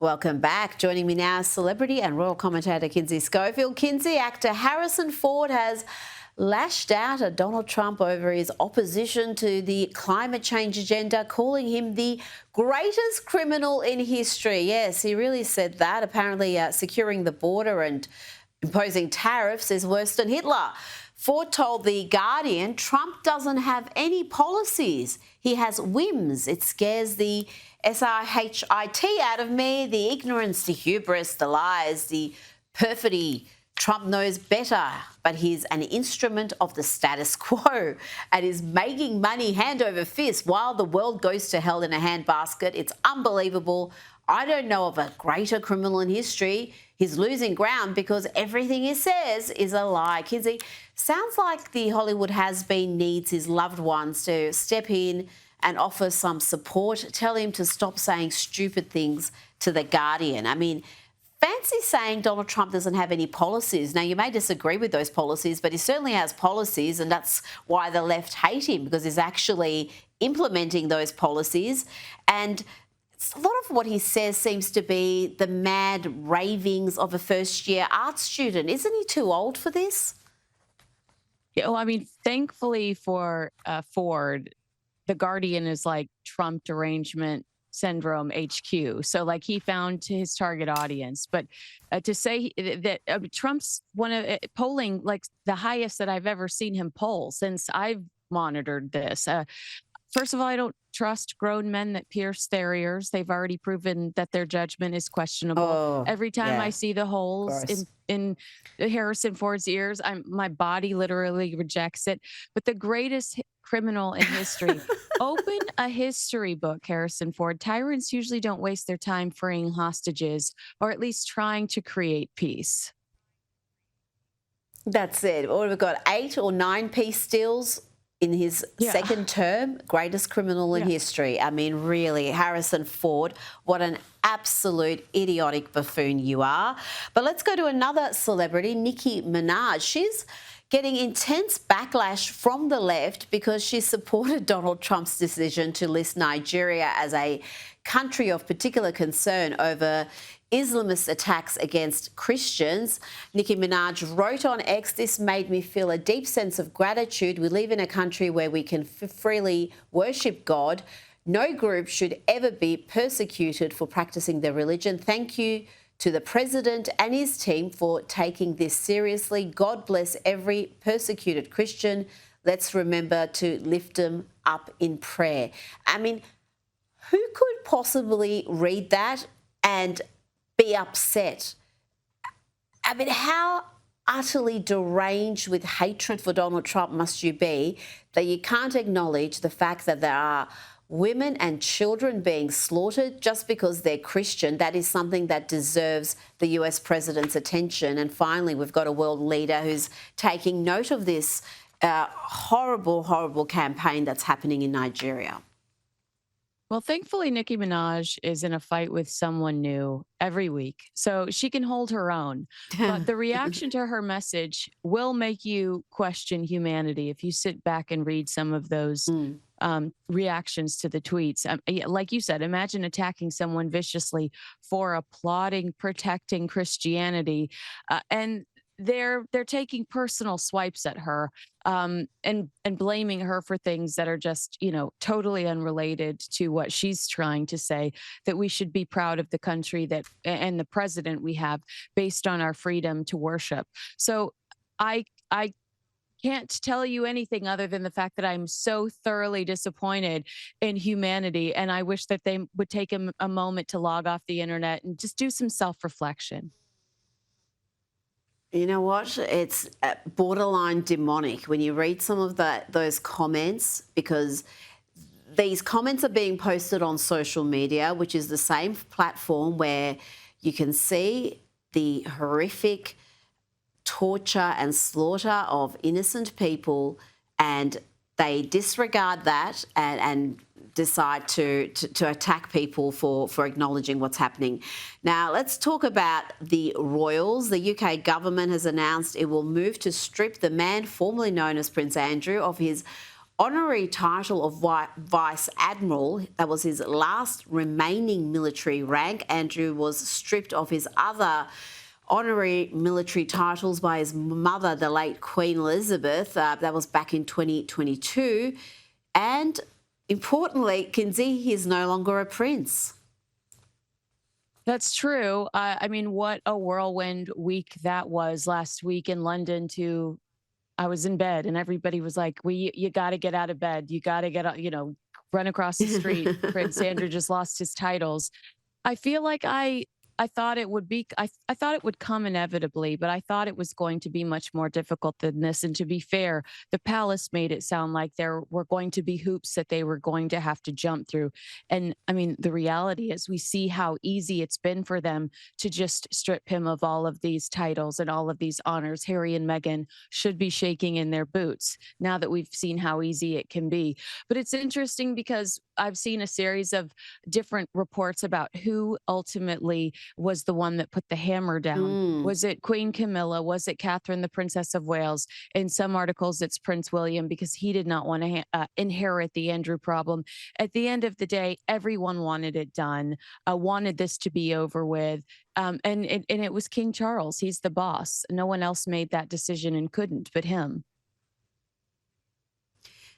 Welcome back. Joining me now is celebrity and royal commentator Kinsey Schofield. Kinsey, actor Harrison Ford has lashed out at Donald Trump over his opposition to the climate change agenda, calling him the greatest criminal in history. Yes, he really said that. Apparently, securing the border and imposing tariffs is worse than Hitler. Ford told The Guardian Trump doesn't have any policies. He has whims. It scares the SIHIT out of me, the ignorance, the hubris, the lies, the perfidy. Trump knows better, but he's an instrument of the status quo and is making money hand over fist while the world goes to hell in a handbasket. It's unbelievable. I don't know of a greater criminal in history. He's losing ground because everything he says is a lie. Kinsey, sounds like the Hollywood has-been needs his loved ones to step in and offer some support. Tell him to stop saying stupid things to The Guardian. I mean, fancy saying Donald Trump doesn't have any policies. Now, you may disagree with those policies, but he certainly has policies, and that's why the left hate him, because he's actually implementing those policies. And a lot of what he says seems to be the mad ravings of a first-year art student. Isn't he too old for this? Yeah, well, I mean, thankfully for Ford, The Guardian is like Trump derangement syndrome HQ. So like he found his target audience. But to say that Trump's one of polling like the highest that I've ever seen him poll since I've monitored this. First of all, I don't trust grown men that pierce their ears. They've already proven that their judgment is questionable. Every time I see the holes in Harrison Ford's ears, my body literally rejects it. But the greatest criminal in history, open a history book, Harrison Ford. Tyrants usually don't waste their time freeing hostages, or at least trying to create peace. That's it. What have we got? 8 or 9 peace deals in his second term, greatest criminal in history. I mean, really, Harrison Ford, what an absolute idiotic buffoon you are. But let's go to another celebrity, Nicki Minaj. She's getting intense backlash from the left because she supported Donald Trump's decision to list Nigeria as a country of particular concern over Islamist attacks against Christians. Nicki Minaj wrote on X, "This made me feel a deep sense of gratitude. We live in a country where we can freely worship God. No group should ever be persecuted for practicing their religion. Thank you to the president and his team for taking this seriously. God bless every persecuted Christian. Let's remember to lift them up in prayer." I mean, who could possibly read that and be upset? I mean, how utterly deranged with hatred for Donald Trump must you be that you can't acknowledge the fact that there are women and children being slaughtered just because they're Christian? That is something that deserves the US president's attention. And finally, we've got a world leader who's taking note of this horrible, horrible campaign that's happening in Nigeria. Well, thankfully, Nicki Minaj is in a fight with someone new every week, so she can hold her own. But the reaction to her message will make you question humanity if you sit back and read some of those reactions to the tweets. Like you said, imagine attacking someone viciously for applauding, protecting Christianity, and they're taking personal swipes at her, and blaming her for things that are just, totally unrelated to what she's trying to say, that we should be proud of the country that and the president we have based on our freedom to worship. So I can't tell you anything other than the fact that I'm so thoroughly disappointed in humanity, and I wish that they would take a moment to log off the internet and just do some self-reflection. You know what? It's borderline demonic when you read some of those comments, because these comments are being posted on social media, which is the same platform where you can see the horrific torture and slaughter of innocent people, and they disregard that and decide to attack people for acknowledging what's happening. Now, let's talk about the royals. The UK government has announced it will move to strip the man formerly known as Prince Andrew of his honorary title of Vice Admiral. That was his last remaining military rank. Andrew was stripped of his other honorary military titles by his mother, the late Queen Elizabeth. That was back in 2022. And importantly, Kinsey, he is no longer a prince. That's true. I mean, what a whirlwind week that was last week in London. I was in bed and everybody was like, you got to get out of bed. You got to get out, run across the street. Prince Andrew just lost his titles. I feel like I thought it would be, I thought it would come inevitably, but I thought it was going to be much more difficult than this. And to be fair, the palace made it sound like there were going to be hoops that they were going to have to jump through. And I mean, the reality is we see how easy it's been for them to just strip him of all of these titles and all of these honors. Harry and Meghan should be shaking in their boots now that we've seen how easy it can be. But it's interesting because I've seen a series of different reports about who ultimately was the one that put the hammer down. Was it Queen Camilla? Was it Catherine, the Princess of Wales? In some articles, it's Prince William because he did not want to inherit the Andrew problem. At the end of the day, everyone wanted it done, wanted this to be over with. And it was King Charles. He's the boss. No one else made that decision and couldn't but him.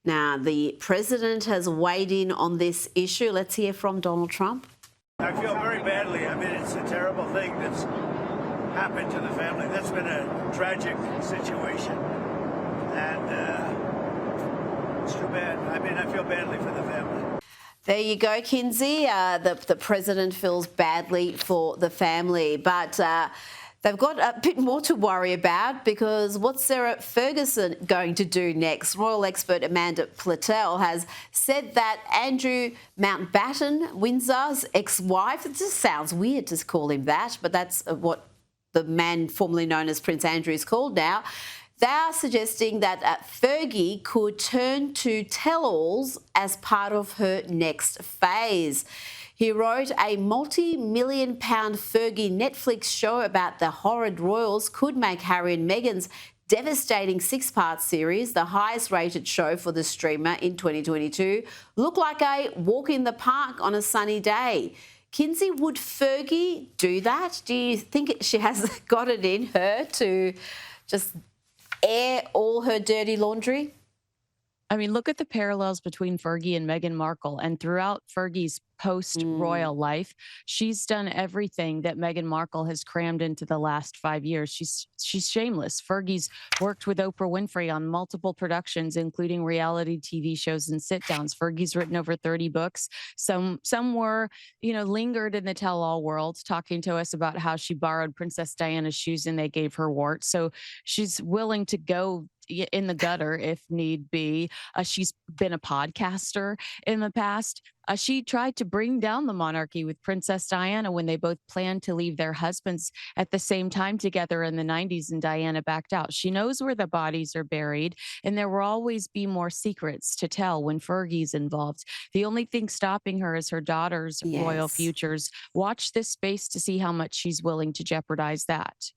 Now, the president has weighed in on this issue. Let's hear from Donald Trump. I feel very badly. I mean, it's a terrible thing that's happened to the family. That's been a tragic situation. And it's too bad. I mean, I feel badly for the family. There you go, Kinsey. The president feels badly for the family, but they've got a bit more to worry about because what's Sarah Ferguson going to do next? Royal expert Amanda Platel has said that Andrew Mountbatten, Windsor's ex-wife, it just sounds weird to call him that, but that's what the man formerly known as Prince Andrew is called now. They are suggesting that Fergie could turn to tell-alls as part of her next phase. He wrote a multi-million-pound Fergie Netflix show about the horrid royals could make Harry and Meghan's devastating 6-part series, the highest-rated show for the streamer in 2022, look like a walk in the park on a sunny day. Kinsey, would Fergie do that? Do you think she has got it in her to just air all her dirty laundry? I mean, look at the parallels between Fergie and Meghan Markle. And throughout Fergie's post-royal life, she's done everything that Meghan Markle has crammed into the last 5 years. She's shameless. Fergie's worked with Oprah Winfrey on multiple productions, including reality TV shows and sit-downs. Fergie's written over 30 books. Some were, lingered in the tell-all world, talking to us about how she borrowed Princess Diana's shoes and they gave her warts. So she's willing to go in the gutter if need be. She's been a podcaster in the past. She tried to bring down the monarchy with Princess Diana when they both planned to leave their husbands at the same time together in the 90s, and Diana backed out. She knows where the bodies are buried, and there will always be more secrets to tell when Fergie's involved. The only thing stopping her is her daughter's royal futures. Watch this space to see how much she's willing to jeopardize that.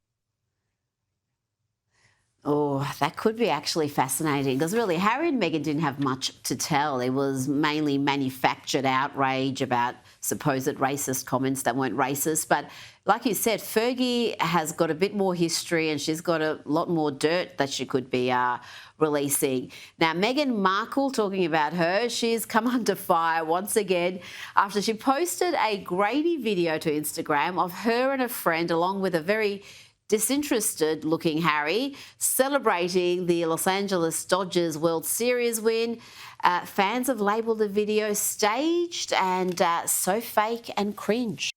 Oh, that could be actually fascinating because really Harry and Meghan didn't have much to tell. It was mainly manufactured outrage about supposed racist comments that weren't racist. But like you said, Fergie has got a bit more history and she's got a lot more dirt that she could be releasing. Now, Meghan Markle, talking about her, she's come under fire once again after she posted a grainy video to Instagram of her and a friend along with a very disinterested-looking Harry celebrating the Los Angeles Dodgers World Series win. Fans have labelled the video staged and so fake and cringe.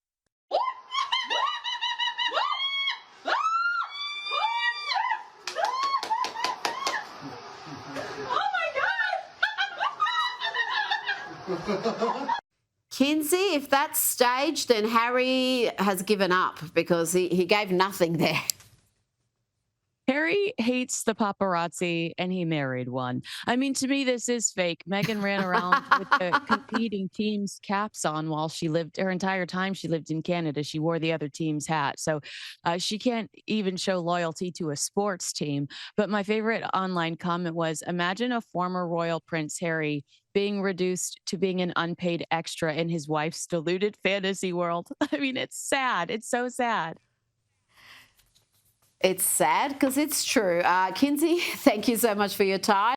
Kinsey, if that's staged, then Harry has given up because he gave nothing there. Harry hates the paparazzi and he married one. I mean, to me, this is fake. Meghan ran around with the competing team's caps on while she lived her entire time she lived in Canada. She wore the other team's hat. So she can't even show loyalty to a sports team. But my favorite online comment was, imagine a former royal Prince Harry being reduced to being an unpaid extra in his wife's deluded fantasy world. I mean, it's sad. It's so sad. It's sad because it's true. Kinsey, thank you so much for your time.